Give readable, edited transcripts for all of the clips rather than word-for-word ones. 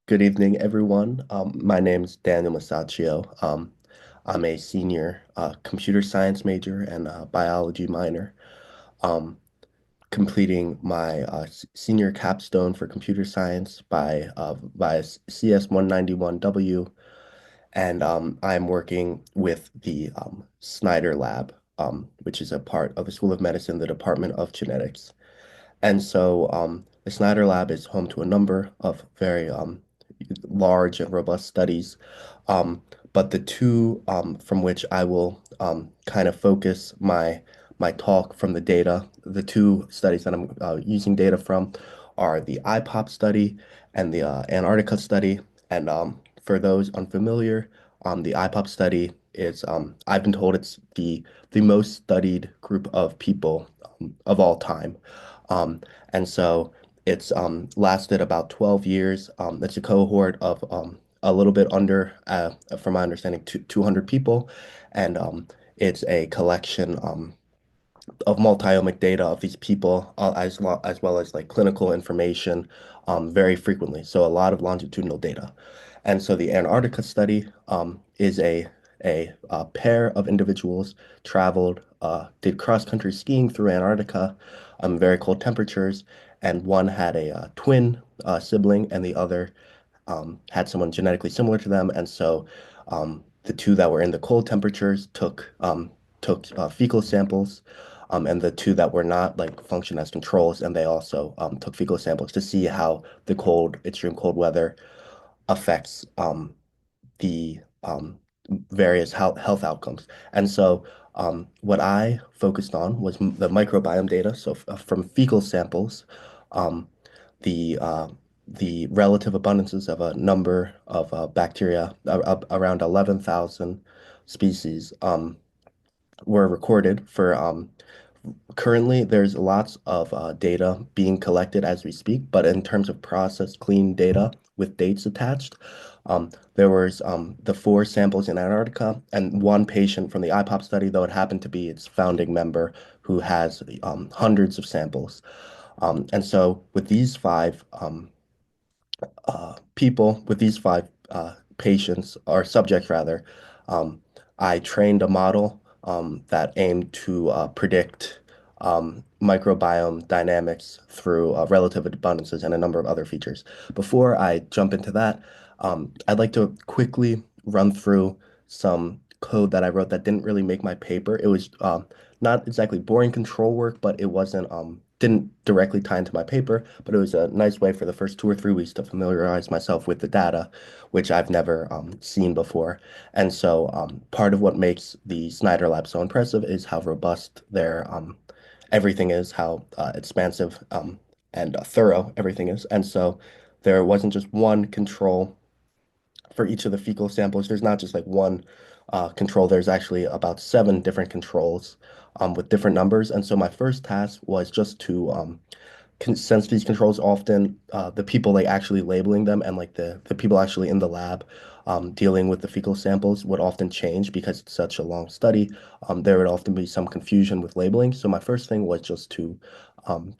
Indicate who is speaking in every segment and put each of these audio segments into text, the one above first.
Speaker 1: Good evening, everyone. My name's Daniel Musachio. I'm a senior computer science major and biology minor, um, completing my senior capstone for computer science by CS 191W, and I'm working with the Snyder Lab, which is a part of the School of Medicine, the Department of Genetics. And so the Snyder Lab is home to a number of very large and robust studies. Um, but the two from which I will kind of focus my talk from the data, the two studies that I'm using data from are the IPOP study and the Antarctica study. And for those unfamiliar, the IPOP study is I've been told it's the most studied group of people of all time. Um, and so it's lasted about 12 years. It's a cohort of a little bit under, from my understanding, 200 people. And it's a collection of multi-omic data of these people, as well as like clinical information very frequently. So a lot of longitudinal data. And so the Antarctica study is a pair of individuals traveled, did cross-country skiing through Antarctica, very cold temperatures, and one had a twin sibling, and the other had someone genetically similar to them. And so the two that were in the cold temperatures took fecal samples, and the two that were not like function as controls, and they also took fecal samples to see how the extreme cold weather affects the various health outcomes. And so what I focused on was the microbiome data. So from fecal samples, um, the uh, the relative abundances of a number of bacteria, around 11,000 species, were recorded for currently, there's lots of data being collected as we speak, but in terms of processed clean data with dates attached, there was the four samples in Antarctica and one patient from the IPOP study, though it happened to be its founding member who has hundreds of samples. And so with these five people, with these five patients or subjects rather, um, I trained a model that aimed to predict microbiome dynamics through relative abundances and a number of other features. Before I jump into that, I'd like to quickly run through some code that I wrote that didn't really make my paper. It was not exactly boring control work, but it wasn't didn't directly tie into my paper, but it was a nice way for the first 2 or 3 weeks to familiarize myself with the data, which I've never seen before. And so part of what makes the Snyder Lab so impressive is how robust their everything is, how expansive and thorough everything is. And so there wasn't just one control for each of the fecal samples. There's not just like one control. There's actually about 7 different controls with different numbers. And so my first task was just to since these controls often the people like actually labeling them and like the people actually in the lab dealing with the fecal samples would often change because it's such a long study. There would often be some confusion with labeling. So my first thing was just to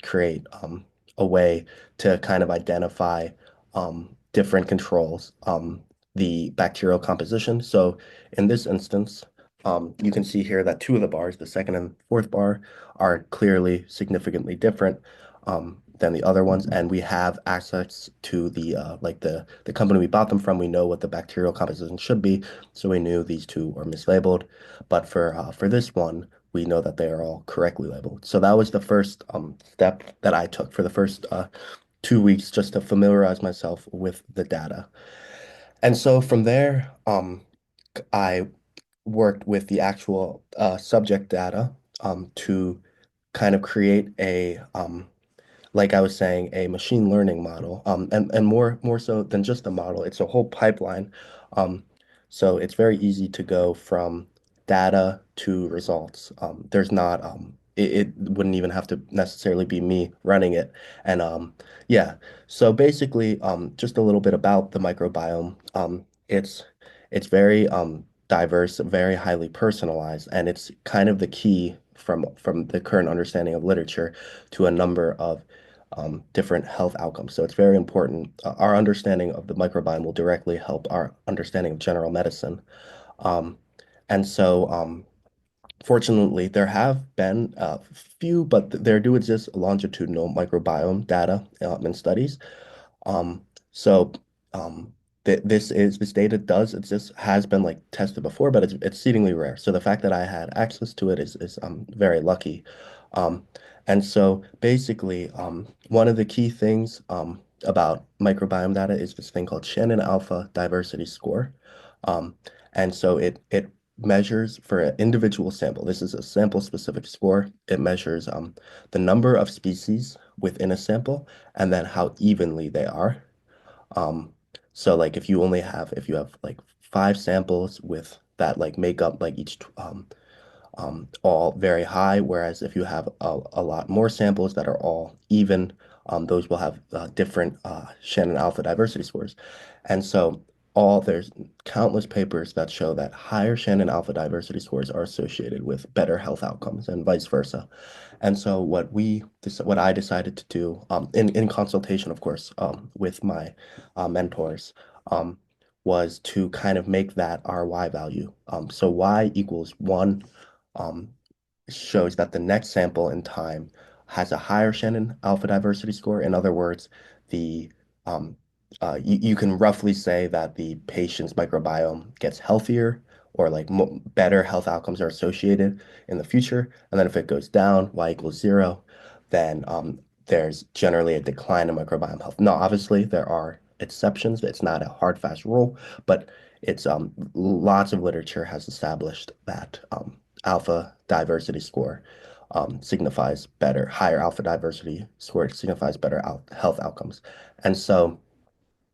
Speaker 1: create a way to kind of identify different controls, the bacterial composition. So in this instance, you can see here that two of the bars, the second and fourth bar, are clearly significantly different than the other ones, and we have access to the like the company we bought them from. We know what the bacterial composition should be, so we knew these two were mislabeled. But for this one, we know that they are all correctly labeled. So that was the first step that I took for the first 2 weeks, just to familiarize myself with the data. And so from there, I worked with the actual subject data to kind of create like I was saying, a machine learning model, and more so than just a model, it's a whole pipeline. Um, so it's very easy to go from data to results. There's not it wouldn't even have to necessarily be me running it. And yeah, so basically, just a little bit about the microbiome. It's very diverse, very highly personalized, and it's kind of the key from the current understanding of literature to a number of different health outcomes. So it's very important. Our understanding of the microbiome will directly help our understanding of general medicine. Um, and so, fortunately, there have been a few, but there do exist longitudinal microbiome data and studies. Um, so th this data does exist, has been like tested before, but it's exceedingly rare. So the fact that I had access to it is very lucky. Um, and so basically, one of the key things about microbiome data is this thing called Shannon Alpha Diversity Score. Um, and so it measures for an individual sample. This is a sample specific score. It measures the number of species within a sample and then how evenly they are. Um, so like if you have like five samples with that like make up like each all very high, whereas if you have a lot more samples that are all even, those will have different Shannon alpha diversity scores. And so there's countless papers that show that higher Shannon alpha diversity scores are associated with better health outcomes and vice versa. And so what I decided to do, in consultation, of course, with my mentors, um, was to kind of make that our Y value. So Y equals 1 um, shows that the next sample in time has a higher Shannon alpha diversity score. In other words, the um, you can roughly say that the patient's microbiome gets healthier or like mo better health outcomes are associated in the future. And then if it goes down, y equals 0, then there's generally a decline in microbiome health. Now, obviously, there are exceptions. It's not a hard, fast rule, but it's lots of literature has established that alpha diversity score signifies better, higher alpha diversity score signifies better out health outcomes. And so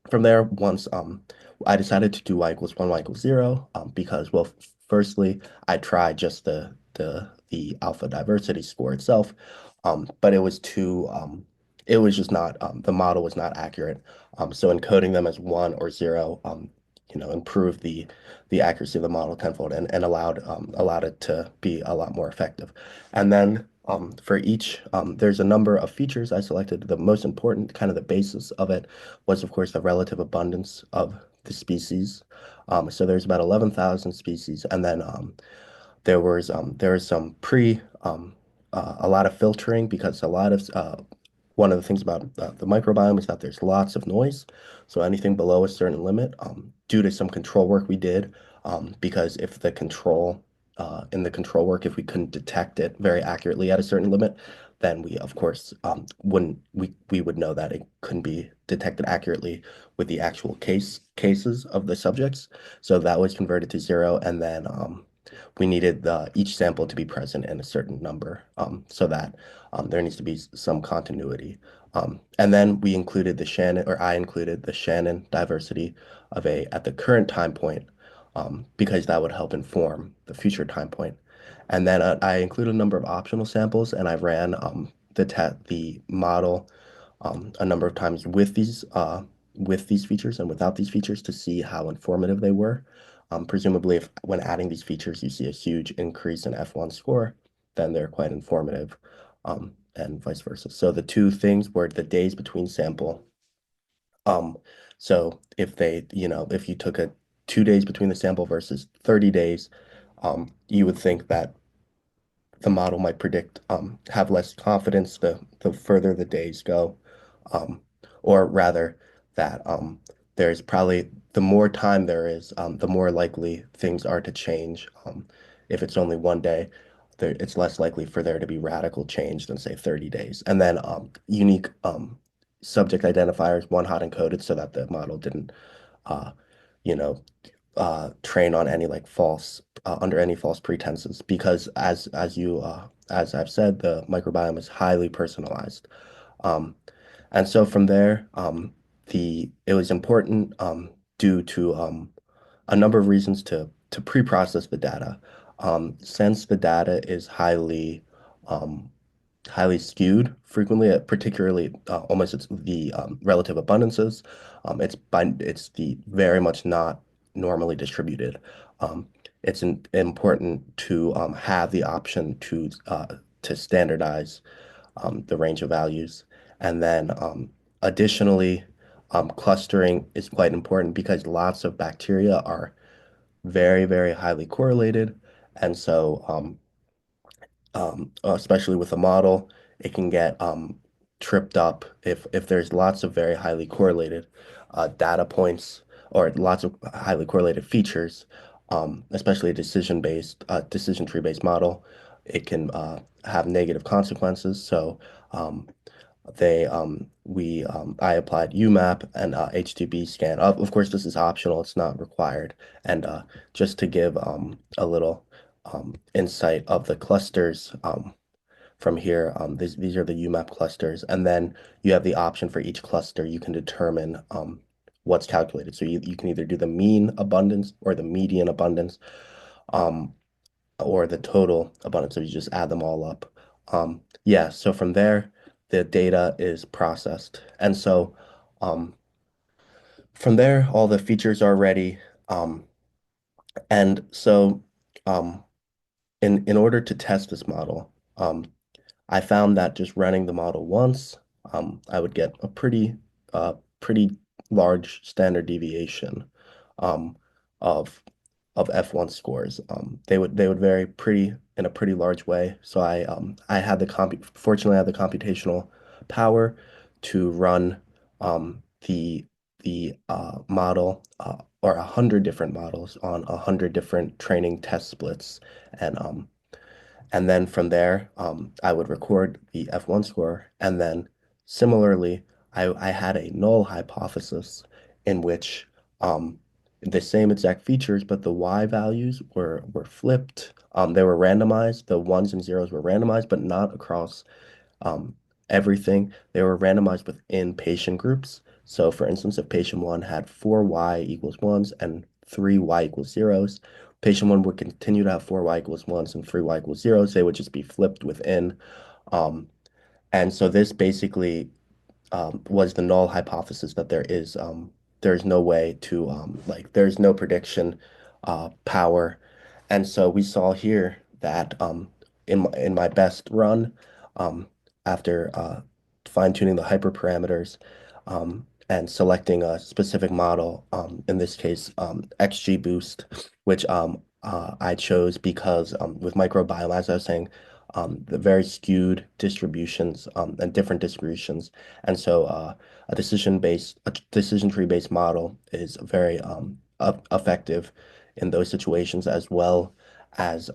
Speaker 1: from there, once I decided to do y equals 1, y equals 0, because, well, firstly, I tried just the alpha diversity score itself, but it was just not, the model was not accurate. So encoding them as 1 or 0, improved the accuracy of the model tenfold and allowed it to be a lot more effective. And then for each, there's a number of features I selected. The most important, kind of the basis of it, was, of course, the relative abundance of the species. So there's about 11,000 species, and then there was some a lot of filtering because a lot of one of the things about the microbiome is that there's lots of noise. So anything below a certain limit, due to some control work we did, because if the control in the control work, if we couldn't detect it very accurately at a certain limit, then we, of course, wouldn't we would know that it couldn't be detected accurately with the actual cases of the subjects. So that was converted to 0, and then we needed each sample to be present in a certain number so that there needs to be some continuity. And then we included the Shannon, or I included the Shannon diversity of A at the current time point because that would help inform the future time point. And then I included a number of optional samples, and I ran the model a number of times with these features and without these features to see how informative they were. Presumably, if when adding these features, you see a huge increase in F1 score, then they're quite informative, and vice versa. So the two things were the days between sample. Um, so if you took a 2 days between the sample versus 30 days, you would think that the model might predict have less confidence the further the days go, um, or rather that there's probably the more time there is, the more likely things are to change. If it's only 1 day, it's less likely for there to be radical change than say 30 days. And then unique subject identifiers, one hot encoded so that the model didn't uh, you know, train on any like false under any false pretenses because as I've said, the microbiome is highly personalized. Um, and so from there, the it was important due to a number of reasons to pre-process the data. Since the data is um, highly skewed frequently, particularly almost it's the relative abundances. It's the very much not normally distributed. Um, it's important to have the option to standardize the range of values. And then additionally, clustering is quite important because lots of bacteria are very, very highly correlated. And so especially with a model, it can get tripped up if there's lots of very highly correlated data points or lots of highly correlated features, especially a decision tree-based model. It can have negative consequences. So I applied UMAP and HTB scan. Of course, this is optional; it's not required. And just to give a little insight of the clusters from here, these are the UMAP clusters, and then you have the option for each cluster. You can determine what's calculated. So you can either do the mean abundance or the median abundance. Um, or the total abundance. So you just add them all up. Yeah, so from there, the data is processed. And so from there, all the features are ready. Um, and so um, in order to test this model, I found that just running the model once, I would get a pretty large standard deviation um, of F1 scores. They would vary pretty in a pretty large way. So I had the fortunately I had the computational power to run the model or 100 different models on 100 different training test splits, and then from there, I would record the F1 score. And then similarly, I had a null hypothesis in which the same exact features, but the Y values were flipped. They were randomized. The ones and zeros were randomized, but not across um, everything. They were randomized within patient groups. So for instance, if patient one had 4Y equals ones and 3Y equals zeros, patient one would continue to have 4Y equals ones and 3Y equals zeros. They would just be flipped within. Um, and so this basically was the null hypothesis that there's no way to like there's no prediction power. And so we saw here that in my best run, um, after fine-tuning the hyperparameters and selecting a specific model, in this case XGBoost, which I chose because with microbiome, as I was saying, the very skewed distributions and different distributions. And so a decision tree-based model is very effective in those situations, as well as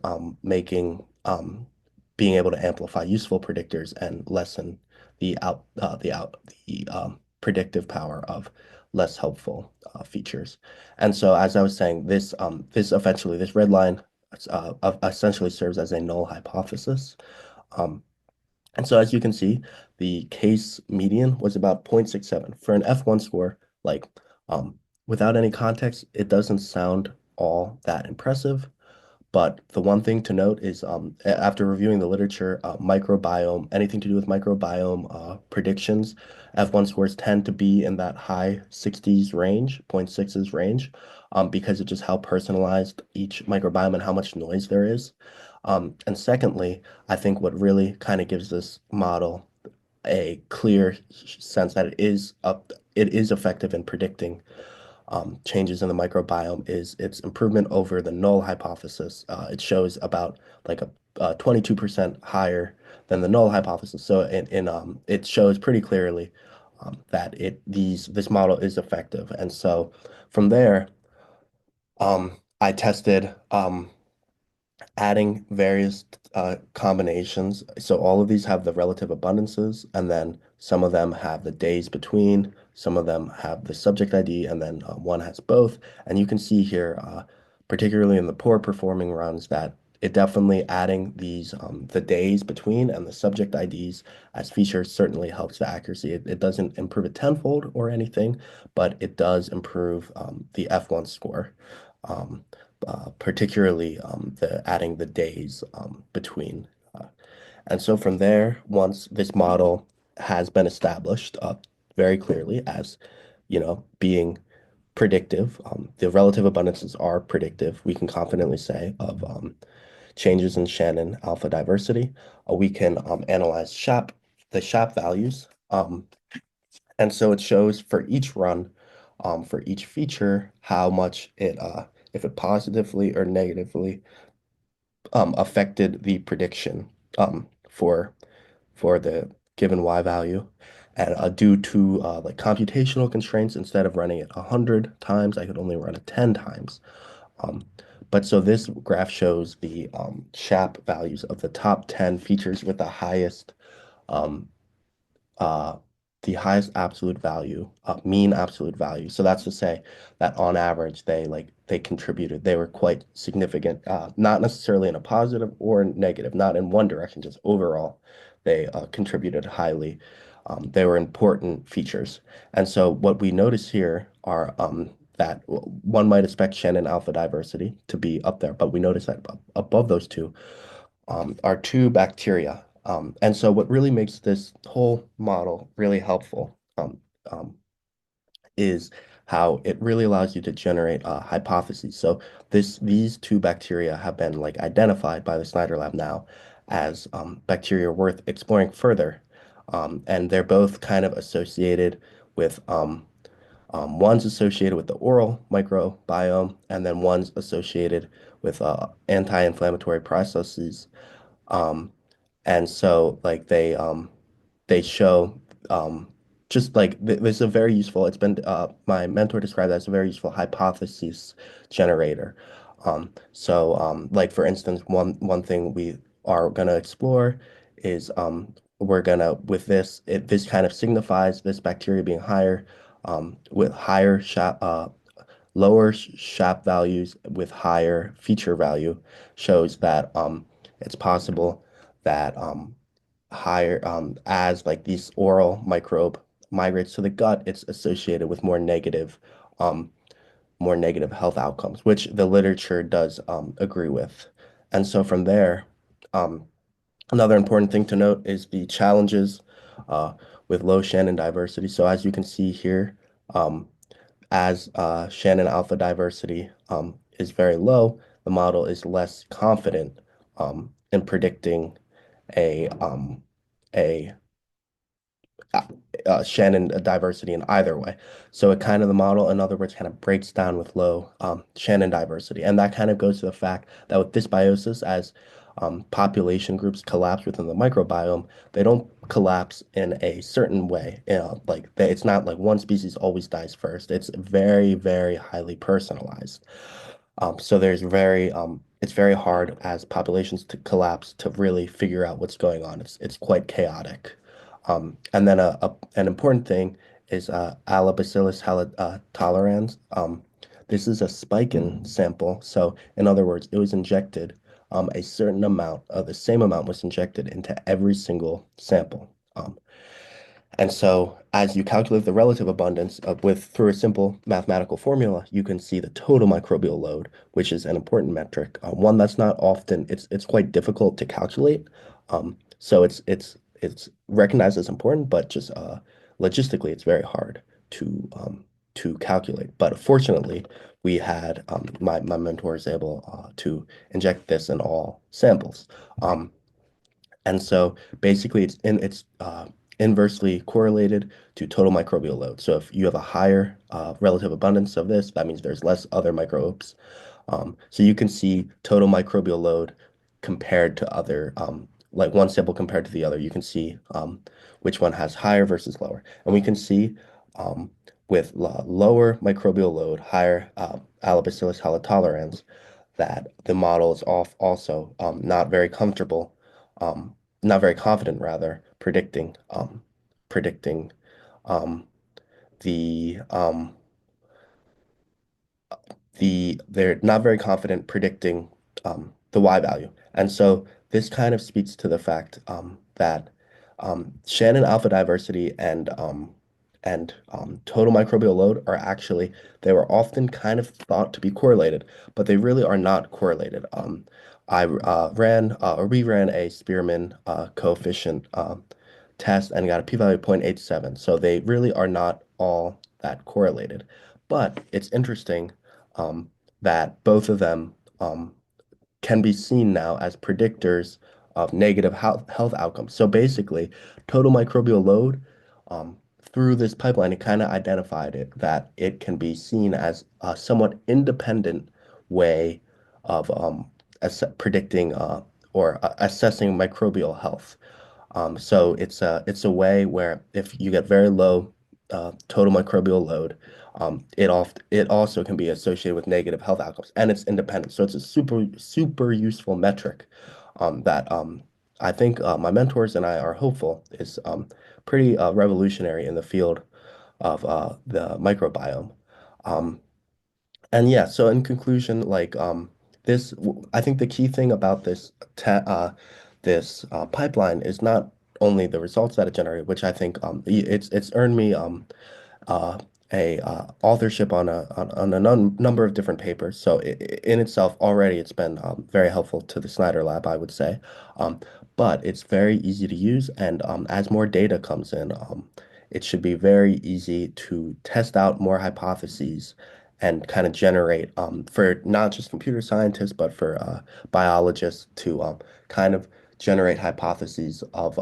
Speaker 1: being able to amplify useful predictors and lessen the predictive power of less helpful features. And so, as I was saying, this red line essentially serves as a null hypothesis. Um, and so as you can see, the case median was about 0.67. For an F1 score, like without any context, it doesn't sound all that impressive. But the one thing to note is after reviewing the literature, microbiome, anything to do with microbiome predictions, F1 scores tend to be in that high 60s range, 0.6s range, because of just how personalized each microbiome and how much noise there is. And secondly, I think what really kind of gives this model a clear sense that it is effective in predicting changes in the microbiome is its improvement over the null hypothesis. It shows about like a 22% higher than the null hypothesis. So it shows pretty clearly that this model is effective. And so from there, I tested adding various combinations. So all of these have the relative abundances, and then some of them have the days between, some of them have the subject ID, and then one has both. And you can see here, particularly in the poor performing runs, that it definitely adding the days between and the subject IDs as features certainly helps the accuracy. It doesn't improve it tenfold or anything, but it does improve the F1 score. Um, particularly the adding the days between. And so from there, once this model has been established very clearly as, being predictive, the relative abundances are predictive, we can confidently say, of changes in Shannon alpha diversity. We can analyze the SHAP values Um, and so it shows for each run, for each feature, how much if it positively or negatively affected the prediction for the given y value. And due to like computational constraints, instead of running it 100 times, I could only run it 10 times. Um, but so this graph shows the SHAP values of the top 10 features with um, uh, the highest absolute value, mean absolute value. So that's to say that on average, they contributed. They were quite significant, not necessarily in a positive or negative, not in one direction, just overall, they contributed highly. They were important features. And so what we notice here are that one might expect Shannon alpha diversity to be up there, but we notice that above those two are two bacteria. And so what really makes this whole model really helpful um, is how it really allows you to generate hypotheses. So these two bacteria have been like identified by the Snyder Lab now as bacteria worth exploring further. And they're both kind of associated with one's associated with the oral microbiome, and then one's associated with anti-inflammatory processes and so like they show um just like this is a very useful it's been my mentor described that as a very useful hypothesis generator. Like for instance one thing we are going to explore is we're gonna with this kind of signifies this bacteria being higher with higher lower SHAP values with higher feature value shows that it's possible that higher as like these oral microbe migrates to the gut, it's associated with um, more negative health outcomes, which the literature does agree with. And so from there, um, another important thing to note is the challenges uh, with low Shannon diversity. So as you can see here, um, as Shannon alpha diversity is very low, the model is less confident in predicting a a uh, Shannon diversity in either way. So it kind of the model, in other words, kind of breaks down with low Shannon diversity, and that kind of goes to the fact that with dysbiosis, as population groups collapse within the microbiome, they don't collapse in a certain way. It's not like one species always dies first. It's very, very highly personalized. So it's very hard as populations to collapse to really figure out what's going on. It's quite chaotic. And then an important thing is Alabacillus tolerans. This is a spiken sample. So in other words, it was injected a certain amount of the same amount was injected into every single sample. And so as you calculate the relative abundance through a simple mathematical formula, you can see the total microbial load, which is an important metric, one that's not often, it's quite difficult to calculate. So it's recognized as important, but just logistically, it's very hard to calculate. But fortunately, we had my mentor is able to inject this in all samples. Um, and so basically it's inversely correlated to total microbial load. So if you have a higher relative abundance of this, that means there's less other microbes. So you can see total microbial load compared to other, like one sample compared to the other. You can see which one has higher versus lower. And we can see with lower microbial load, higher Alabacillus halitolerans, that the model is also not very comfortable, um, not very confident rather, predicting um, the they're not very confident predicting the Y value. And so this kind of speaks to the fact that Shannon alpha diversity and total microbial load are actually they were often kind of thought to be correlated, but they really are not correlated. I ran or we ran a Spearman coefficient test and got a p-value of 0.87. So they really are not all that correlated. But it's interesting um, that both of them can be seen now as predictors of negative health outcomes. So basically, total microbial load Through this pipeline, it kind of identified it that it can be seen as a somewhat independent way of predicting or assessing microbial health. So it's a way where if you get very low total microbial load, it also can be associated with negative health outcomes, and it's independent. So it's a super useful metric that I think my mentors and I are hopeful is pretty revolutionary in the field of the microbiome. Um, and yeah, so in conclusion, like I think the key thing about this pipeline is not only the results that it generated, which I think it's earned me uh, a authorship on a number of different papers. So in itself, already it's been very helpful to the Snyder Lab, I would say. Um, but it's very easy to use, and as more data comes in, it should be very easy to test out more hypotheses and kind of generate for not just computer scientists, but for biologists to kind of generate hypotheses of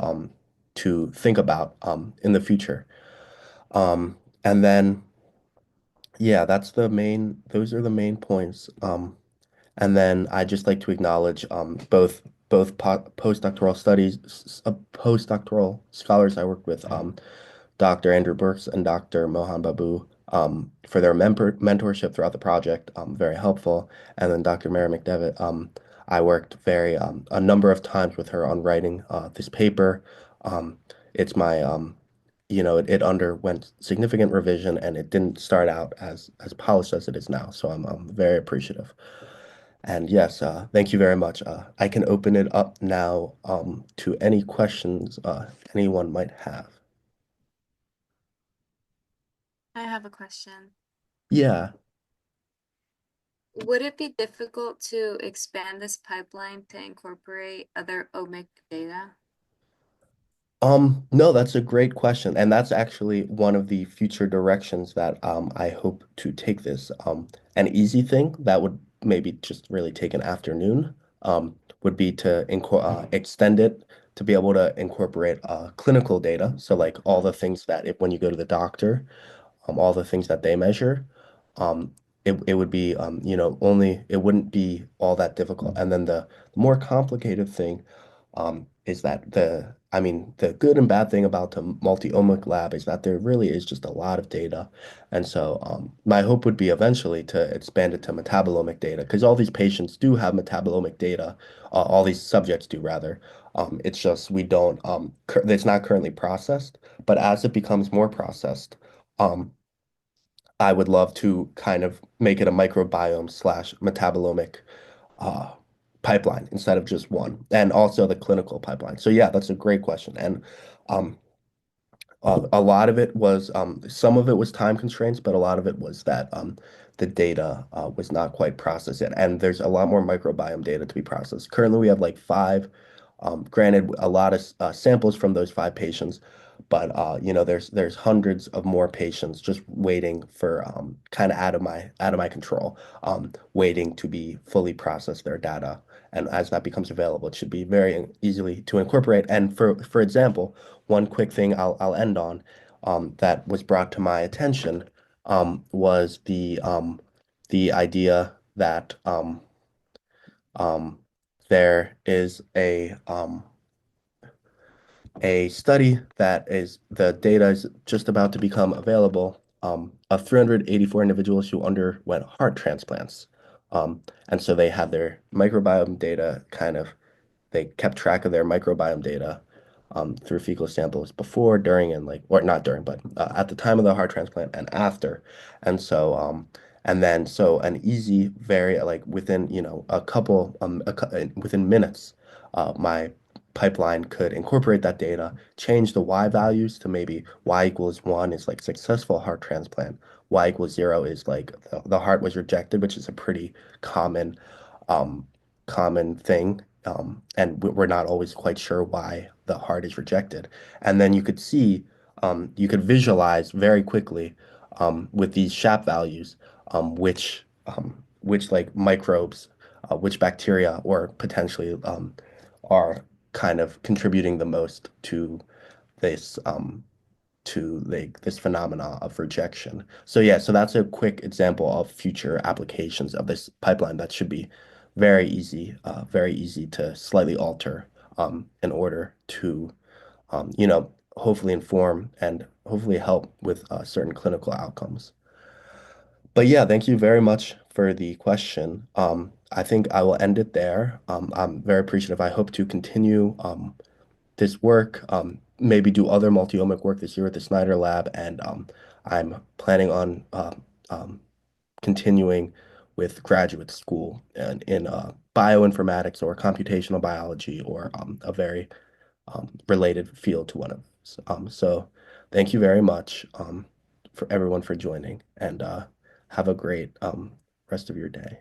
Speaker 1: to think about in the future. And then, yeah, those are the main points. And then I just like to acknowledge both postdoctoral studies, postdoctoral scholars I worked with, Dr. Andrew Burks and Dr. Mohan Babu, for their mentorship throughout the project, very helpful. And then Dr. Mary McDevitt, I worked a number of times with her on writing this paper. It's my it underwent significant revision and it didn't start out as polished as it is now. So I'm very appreciative. And yes, thank you very much. I can open it up now to any questions anyone might have.
Speaker 2: I have a question.
Speaker 1: Yeah.
Speaker 2: Would it be difficult to expand this pipeline to incorporate other omic data?
Speaker 1: No, that's a great question. And that's actually one of the future directions that I hope to take this. An easy thing that would maybe just really take an afternoon would be to extend it to be able to incorporate clinical data. So like all the things that if when you go to the doctor, all the things that they measure, um, it would be, only it wouldn't be all that difficult. And then the more complicated thing is that I mean, the good and bad thing about the multi-omic lab is that there really is just a lot of data. And so my hope would be eventually to expand it to metabolomic data because all these patients do have metabolomic data, all these subjects do rather. It's just we don't, it's not currently processed, but as it becomes more processed, um, I would love to kind of make it a microbiome slash metabolomic uh, pipeline instead of just one, and also the clinical pipeline. So yeah, that's a great question. And um, a lot of it was some of it was time constraints, but a lot of it was that the data was not quite processed yet. And there's a lot more microbiome data to be processed. Currently, we have like five, granted, a lot of samples from those five patients, but there's hundreds of more patients just waiting for kind of out of my control, waiting to be fully processed their data. And as that becomes available, it should be very easily to incorporate. And for example, one quick thing I'll end on that was brought to my attention was the idea that um, there is a study that is the data is just about to become available of 384 individuals who underwent heart transplants. And so they had their microbiome data kind of they kept track of their microbiome data through fecal samples before, during, and like, or not during, but at the time of the heart transplant and after. And so, and then so an easy, very like within, a couple, within minutes, my pipeline could incorporate that data, change the Y values to maybe Y equals 1 is like successful heart transplant. Y equals 0 is like the heart was rejected, which is a pretty common um, common thing. And we're not always quite sure why the heart is rejected. And then you could visualize very quickly with these SHAP values, which like microbes, which bacteria or potentially are kind of contributing the most to this. to like this phenomena of rejection. So yeah, so that's a quick example of future applications of this pipeline that should be very easy to slightly alter in order to hopefully inform and hopefully help with certain clinical outcomes. But yeah, thank you very much for the question. I think I will end it there. I'm very appreciative. I hope to continue this work, maybe do other multi-omic work this year at the Snyder Lab, and I'm planning on um, continuing with graduate school in bioinformatics or computational biology or a very related field to one of those. So thank you very much for everyone for joining, and have a great rest of your day.